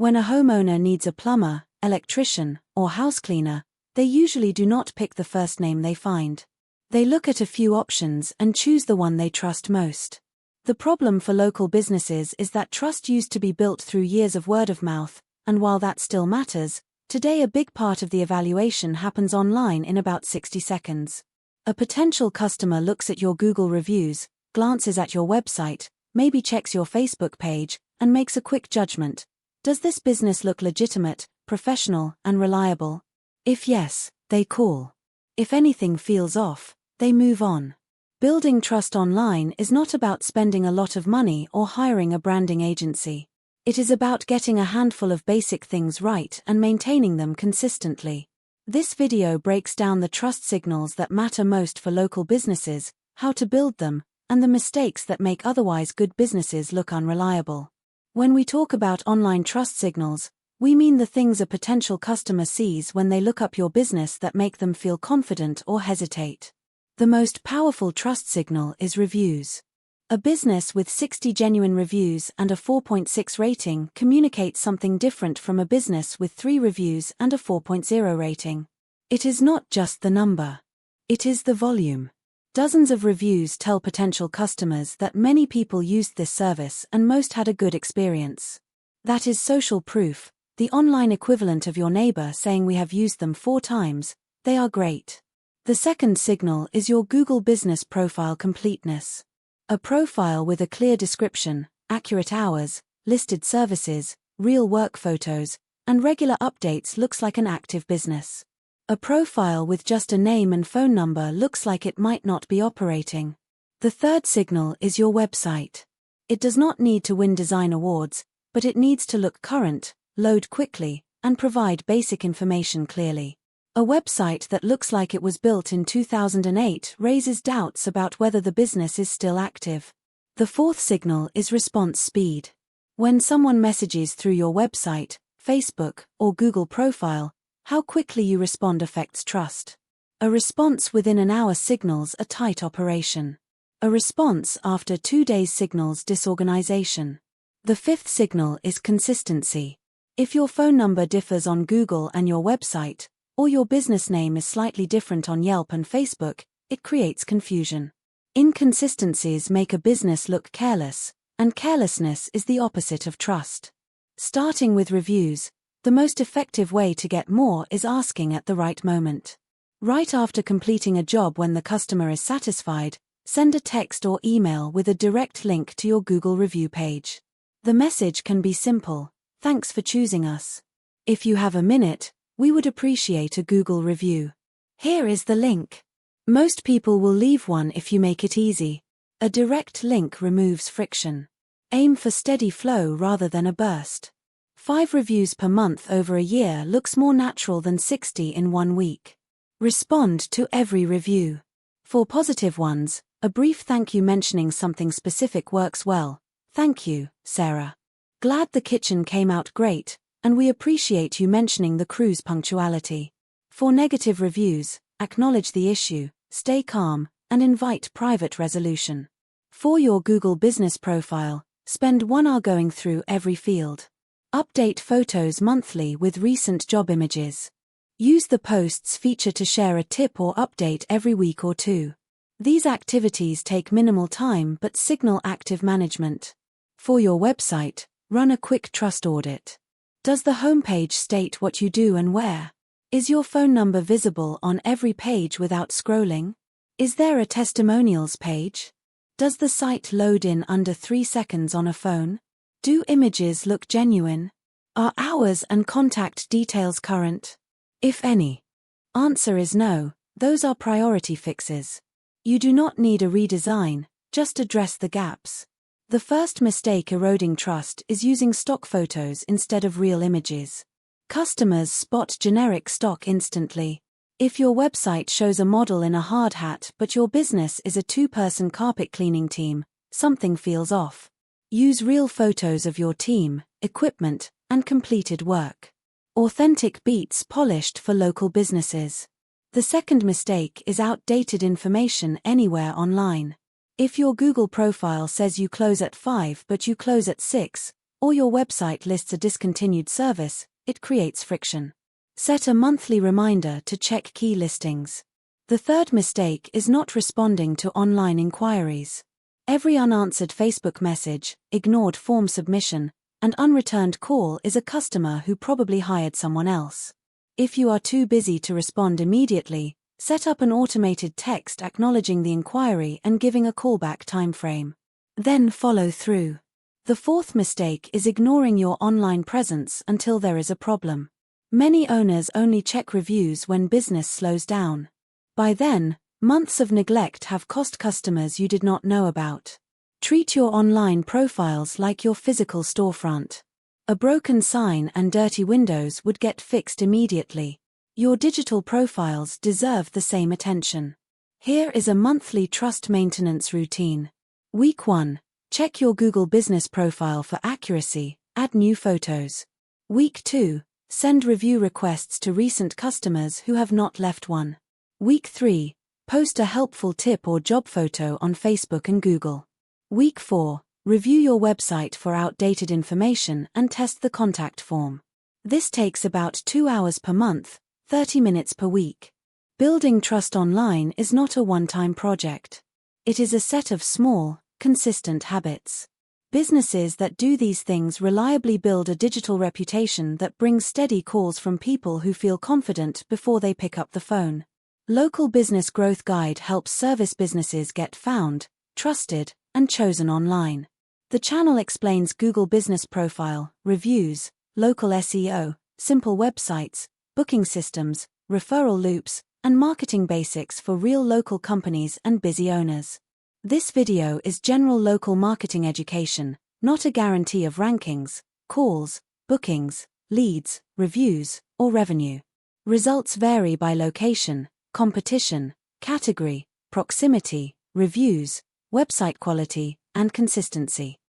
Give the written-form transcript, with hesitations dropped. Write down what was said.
When a homeowner needs a plumber, electrician, or house cleaner, they usually do not pick the first name they find. They look at a few options and choose the one they trust most. The problem for local businesses is that trust used to be built through years of word of mouth, and while that still matters, today a big part of the evaluation happens online in about 60 seconds. A potential customer looks at your Google reviews, glances at your website, maybe checks your Facebook page, and makes a quick judgment. Does this business look legitimate, professional, and reliable? If yes, they call. If anything feels off, they move on. Building trust online is not about spending a lot of money or hiring a branding agency. It is about getting a handful of basic things right and maintaining them consistently. This video breaks down the trust signals that matter most for local businesses, how to build them, and the mistakes that make otherwise good businesses look unreliable. When we talk about online trust signals, we mean the things a potential customer sees when they look up your business that make them feel confident or hesitate. The most powerful trust signal is reviews. A business with 60 genuine reviews and a 4.6 rating communicates something different from a business with 3 reviews and a 4.0 rating. It is not just the number. It is the volume. Dozens of reviews tell potential customers that many people used this service and most had a good experience. That is social proof, the online equivalent of your neighbor saying we have used them 4 times, they are great. The second signal is your Google business profile completeness. A profile with a clear description, accurate hours, listed services, real work photos, and regular updates looks like an active business. A profile with just a name and phone number looks like it might not be operating. The third signal is your website. It does not need to win design awards, but it needs to look current, load quickly, and provide basic information clearly. A website that looks like it was built in 2008 raises doubts about whether the business is still active. The fourth signal is response speed. When someone messages through your website, Facebook, or Google profile, how quickly you respond affects trust. A response within an hour signals a tight operation. A response after 2 days signals disorganization. The fifth signal is consistency. If your phone number differs on Google and your website, or your business name is slightly different on Yelp and Facebook, it creates confusion. Inconsistencies make a business look careless, and carelessness is the opposite of trust. Starting with reviews, the most effective way to get more is asking at the right moment. Right after completing a job when the customer is satisfied, send a text or email with a direct link to your Google review page. The message can be simple: "Thanks for choosing us. If you have a minute, we would appreciate a Google review. Here is the link." Most people will leave one if you make it easy. A direct link removes friction. Aim for steady flow rather than a burst. 5 reviews per month over a year looks more natural than 60 in 1 week. Respond to every review. For positive ones, a brief thank you mentioning something specific works well. "Thank you, Sarah. Glad the kitchen came out great, and we appreciate you mentioning the crew's punctuality." For negative reviews, acknowledge the issue, stay calm, and invite private resolution. For your Google business profile, spend 1 hour going through every field. Update photos monthly with recent job images. Use the posts feature to share a tip or update every week or 2. These activities take minimal time but signal active management. For your website, run a quick trust audit. Does the homepage state what you do and where? Is your phone number visible on every page without scrolling? Is there a testimonials page? Does the site load in under 3 seconds on a phone? Do images look genuine? Are hours and contact details current? If any. Answer is no, those are priority fixes. You do not need a redesign, just address the gaps. The first mistake eroding trust is using stock photos instead of real images. Customers spot generic stock instantly. If your website shows a model in a hard hat but your business is a 2-person carpet cleaning team, something feels off. Use real photos of your team, equipment, and completed work. Authentic beats polished for local businesses. The second mistake is outdated information anywhere online. If your Google profile says you close at 5 but you close at 6, or your website lists a discontinued service, it creates friction. Set a monthly reminder to check key listings. The third mistake is not responding to online inquiries. Every unanswered Facebook message, ignored form submission, and unreturned call is a customer who probably hired someone else. If you are too busy to respond immediately, set up an automated text acknowledging the inquiry and giving a callback timeframe. Then follow through. The fourth mistake is ignoring your online presence until there is a problem. Many owners only check reviews when business slows down. By then, months of neglect have cost customers you did not know about. Treat your online profiles like your physical storefront. A broken sign and dirty windows would get fixed immediately. Your digital profiles deserve the same attention. Here is a monthly trust maintenance routine. Week 1. Check your Google Business profile for accuracy, add new photos. Week 2. Send review requests to recent customers who have not left one. Week 3. Post a helpful tip or job photo on Facebook and Google. Week 4. Review your website for outdated information and test the contact form. This takes about 2 hours per month, 30 minutes per week. Building trust online is not a one-time project. It is a set of small, consistent habits. Businesses that do these things reliably build a digital reputation that brings steady calls from people who feel confident before they pick up the phone. Local Business Growth Guide helps service businesses get found, trusted, and chosen online. The channel explains Google Business Profile, reviews, local SEO, simple websites, booking systems, referral loops, and marketing basics for real local companies and busy owners. This video is general local marketing education, not a guarantee of rankings, calls, bookings, leads, reviews, or revenue. Results vary by location, competition, category, proximity, reviews, website quality, and consistency.